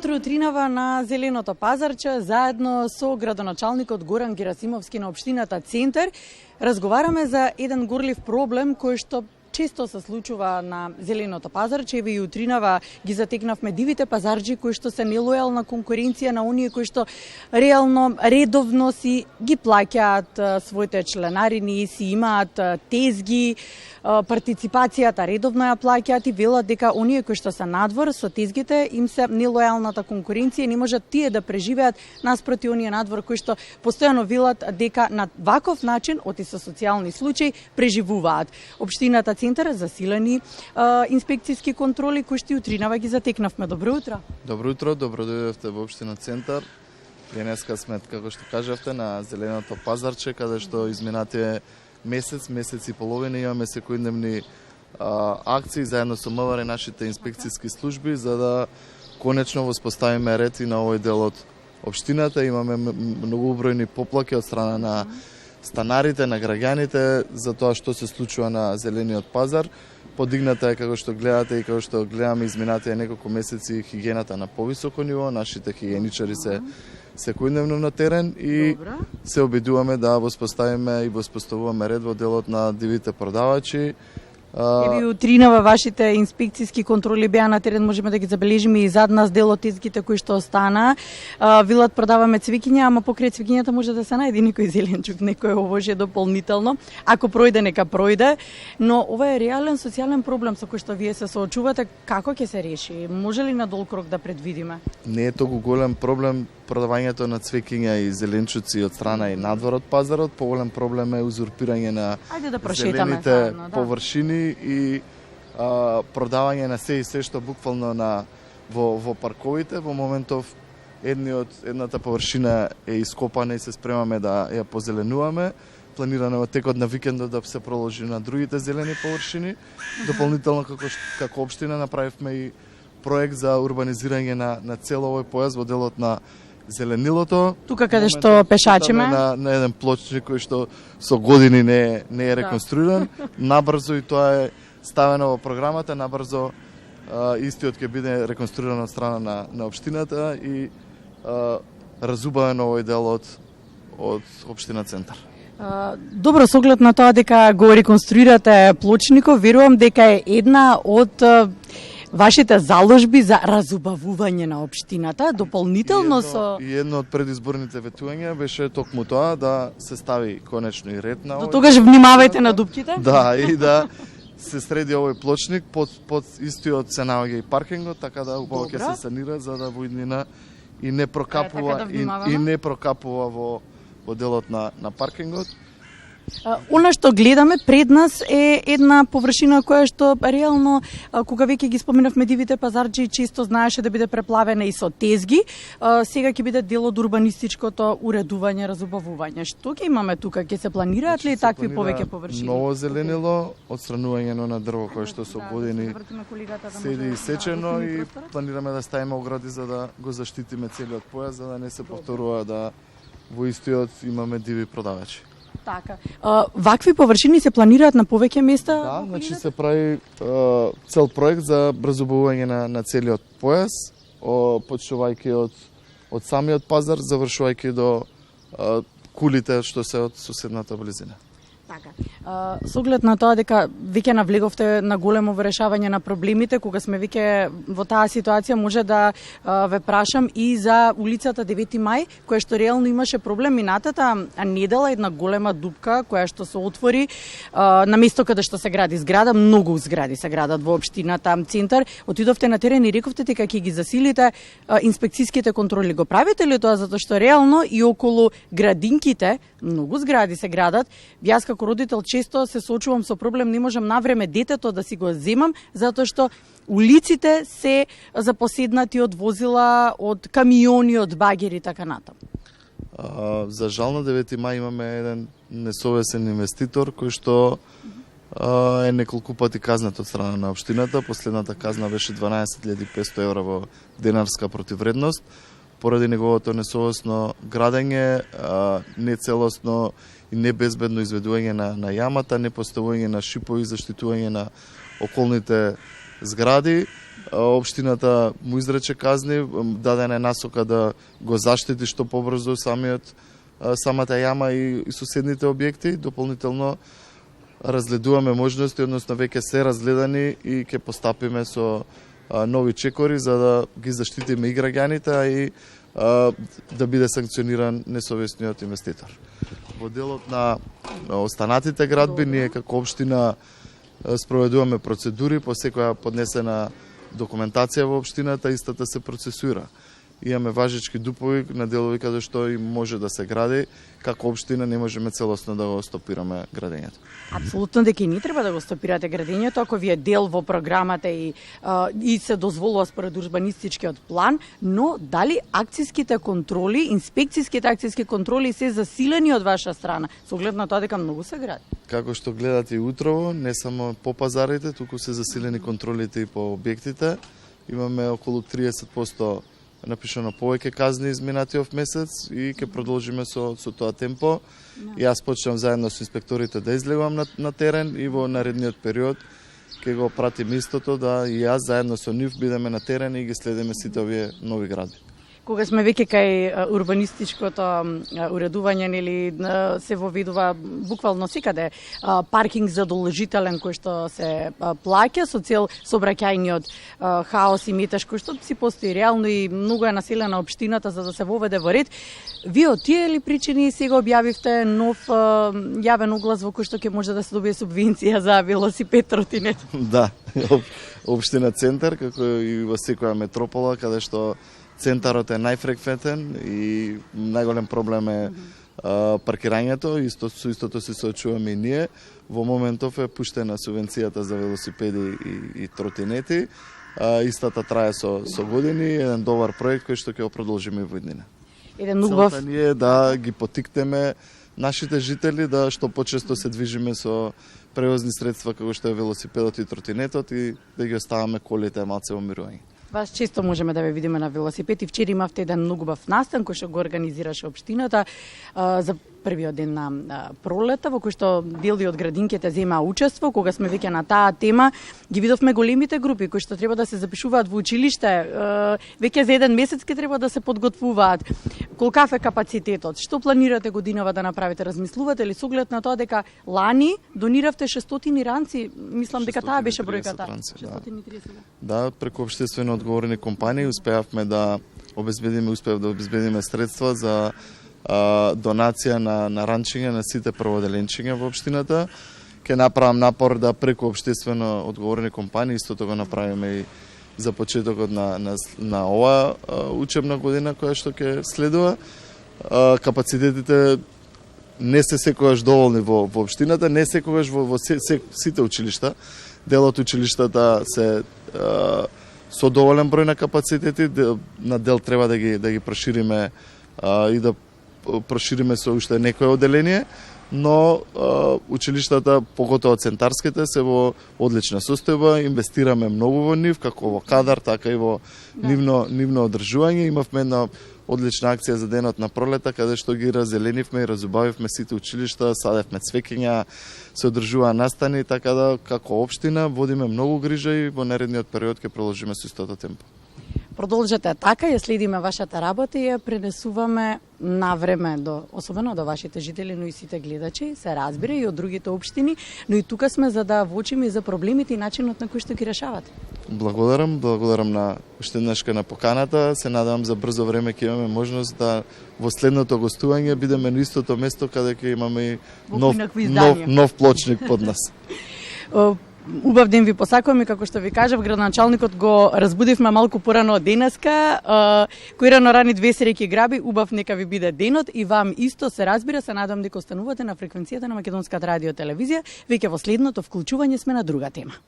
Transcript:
утро утринава на Зеленото пазарче заедно со градоначалникот Горан Герасимовски на општината Центар. Разговараме за еден горлив проблем кој што често се случува на Зеленото пазарче. Еве и утринава ги затекнавме дивите пазарџи кои што се нелојална конкуренција на оние кои што реално редовно си ги плаќаат своите членарини, си имаат тезги, партиципацијата редовно ја плаќаат и велат дека оние кои што се надвор со тезгите им се нелојалната конкуренција, не можат тие да преживеат наспроти оние надвор кои што постојано велат дека на ваков начин, оти со социјални случаи, преживуваат. Општината Центар засилени инспекцијски контроли кои што утринава ги затекнавме. Добро утро. Добро утро, добро дојдовте во општина Центар. Денеска сме, како што кажавте, на Зеленото пазарче, каде што изминатиот месец и половина имаме секојдневни акции заедно со МВР и нашите инспекцијски служби за да конечно воспоставиме ред и на овој дел од општината. Имаме многобројни поплаки од страна на станарите, на граѓаните за тоа што се случува на Зелениот пазар. Подигната е, како што гледате и како што гледаме изминатите неколку месеци, хигиената на повисоко ниво, нашите хигиеничари се секојдневно на терен и се обидуваме да воспоставиме и воспоставуваме ред во делот на дивите продавачи. Еве утринава вашите инспекцијски контроли беа на терен, можеме да ги забележиме и зад нас дел од тезгите кои што остана. Вилат продаваме цвеќиња, ама покрај цвеќињата може да се најде некој зеленчук, некој овоже дополнително. Ако пројде, нека пројде, но ова е реален социјален проблем со кој што вие се соочувате. Како ќе се реши? Може ли на долг рок да предвидиме? Не е толку голем проблем продавањето на цвеќиња и зеленчуци од страна и надвор од пазарот. Поголем проблем е узурпирање на зелените површини и продавање на се и се што буквално во парковите. Во моментов едната површина е ископана и се спремаме да ја позеленуваме. Планирано во текот на викендот да се проложи на другите зелени површини. Дополнително како општина направивме и проект за урбанизирање на цел овој појас во делот на зеленилото. Тука каде што пешачиме на еден плочник кој што со години не е реконструиран. Набрзо и тоа е ставено во програмата, набрзо истиот ќе биде реконструиран од страна на општината и разубавен овој дел од општина Центар. Добро, со оглед на тоа дека го реконструирате плочников, верувам дека е една од вашите заложби за разубавување на општината, дополнително И едно од предизборните ветувања беше токму тоа да се стави конечно и ред на До тогаш внимавајте на дупките. Да, и да се среди овој плочник, под истиот се наоѓа и паркингот, така да убаво ќе се санира за да во иднина и не прокапува и не прокапува во делот на паркингот. Она што гледаме пред нас е една површина која што реално, кога веќе ги споменавме дивите пазарџи, често знаеше да биде преплавена и со тезги. Сега ќе биде дел од урбанистичкото уредување, разубавување. Што ќе имаме тука? Ќе се планираат ли такви повеќе површини? Ново зеленило, отстранување на дрво кое што со години седи исечено и планираме да ставиме огради за да го заштитиме целиот појас, за да не се повторува да во истиот имаме диви продавачи. Така. Вакви површини се планираат на повеќе места? Да, значи се прави цел проект за разубавување на целиот појас, почнувајќи од самиот пазар, завршувајќи до кулите што се од соседната близина. Така. Со оглед на тоа дека веќе навлеговте на големо во решавање на проблемите, кога сме веќе во таа ситуација, може да ве прашам и за улицата 9 мај, која што реално имаше проблем минатата недела, една голема дупка која што се отвори на место каде што се гради зграда, многу згради се градат во општината Центар. Отидовте на терен и рековте дека ќе ги засилите инспекцијските контроли. Го правите ли тоа затоа што реално и околу градинките многу згради се градат? Јас како родител често се соочувам со проблем, не можам навреме детето да си го земам, затоа што улиците се запоседнати од возила, од камиони, од багери и така натаму. За жал на 9 мај имаме еден несовесен инвеститор кој што е неколку пати казнат од страна на општината. Последната казна беше 12.500 евра во денарска противвредност поради неговото несовесно градење, нецелосно и небезбедно изведување на јамата, непоставување на шипови, заштитување на околните згради. општината му изрече казни, дадена е насока да го заштити што побрзо самата јама и соседните објекти. Дополнително разгледуваме можности, односно веќе се разгледани и ќе постапиме со нови чекори за да ги заштитиме и граѓаните, а и да биде санкциониран несовесниот инвеститор. Во делот на останатите градби, ние како општина спроведуваме процедури по секоја поднесена документација во општината, истата се процесуира. Имаме важички дупови на делови каде што и може да се гради, како општина не можеме целосно да го стопираме градењето. Апсолутно дека и не треба да го стопирате градењето, ако ви е дел во програмата и се дозволува според урбанистичкиот план, но дали акциските контроли, инспекцијските акциски контроли се засилени од ваша страна, со оглед на тоа дека многу се гради? Како што гледате и утрово, не само по пазарите, туку се засилени контролите и по објектите. Имаме околу 30% напишано повеќе казни изминатиот месец и ќе продолжиме со тоа темпо. И јас почнам заедно со инспекторите да излегувам на терен и во наредниот период ќе го пратим истото, да и јас заедно со нив бидеме на терен и ги следиме сите овие нови градби. Кога сме веќе кај урбанистичкото уредување, нели се воведува буквално секаде паркинг задолжителен кој што се плаќа со цел сообраќајниот хаос и метеж кој што си постои реално и многу е населена општината за да се воведе во ред. Вие од тие ли причини сега објавивте нов јавен оглас во кој што ќе може да се добие субвенција за велосипед тротинет? Да, општина Центар, како и во секоја метропола, каде што центарот е најфреквентен и најголем проблем е паркирањето, со истото се соочуваме и ние. Во моментов е пуштена субвенцијата за велосипеди и тротинети. Истата трае со години, еден добар проект кој што ќе го продолжиме и во иднина. Целта ни е да ги потикнеме нашите жители да што почесто се движиме со превозни средства како што е велосипедот и тротинетот и да ги оставаме колите малце во мирување. Вас често можеме да ве видиме на велосипед и вчера имавте еден многу бав настан кој што го организираше општината за првиот ден на пролета, во кој што дели од градинките земаа учество. Кога сме веќе на таа тема, ги видовме големите групи кои што треба да се запишуваат во училиште. Веќе за еден месец ќе треба да се подготвуваат. Колкав е капацитетот? Што планирате годинава да направите? Размислувате ли со оглед на тоа дека лани дониравте 600 ранци? Мислам дека таа беше бројката. 630. Да, преку општествено одговорни компании успеавме да обезбедиме средства за донација на ранчиња на сите прводеленчиња во општината. Ке направам напор да преку општествено одговорни компании истото го направиме и за почетокот на оваа учебна година која што ќе следува. Капацитетите не се секогаш доволни во општината, не секогаш во сите училишта. Дел од училиштата се со доволен број на капацитети, на дел треба да ги прошириме и да прошириме со уште некое оделение, но училиштата, поготово центарските, се во одлична состојба, инвестираме многу во нив, како во кадар, така и во нивно одржување. Имавме една одлична акција за денот на пролета, каде што ги разеленивме и разубавивме сите училишта, садевме цвеќиња, се одржуваа настани, така да како општина водиме многу грижа и во наредниот период ќе продолжиме со истото темпо. Продолжете така, ја следиме вашата работа и ја пренесуваме на време особено до вашите жители, но и сите гледачи, се разбира и од другите општини, но и тука сме за да вочиме за проблемите и начинот на кој што ги решавате. Благодарам на уште еднашка на поканата. Се надевам за брзо време ќе имаме можност да во следното гостување бидеме на истото место каде ќе имаме нов плочник под нас. Убав ден ви посакувам и како што ви кажав, градоначалникот го разбудивме малку порано од денеска. Кој рано рани 2 среќи граби, убав нека ви биде денот и вам исто се разбира, се надам дека останувате на фреквенцијата на Македонската радио телевизија. Веќе во следното вклучување сме на друга тема.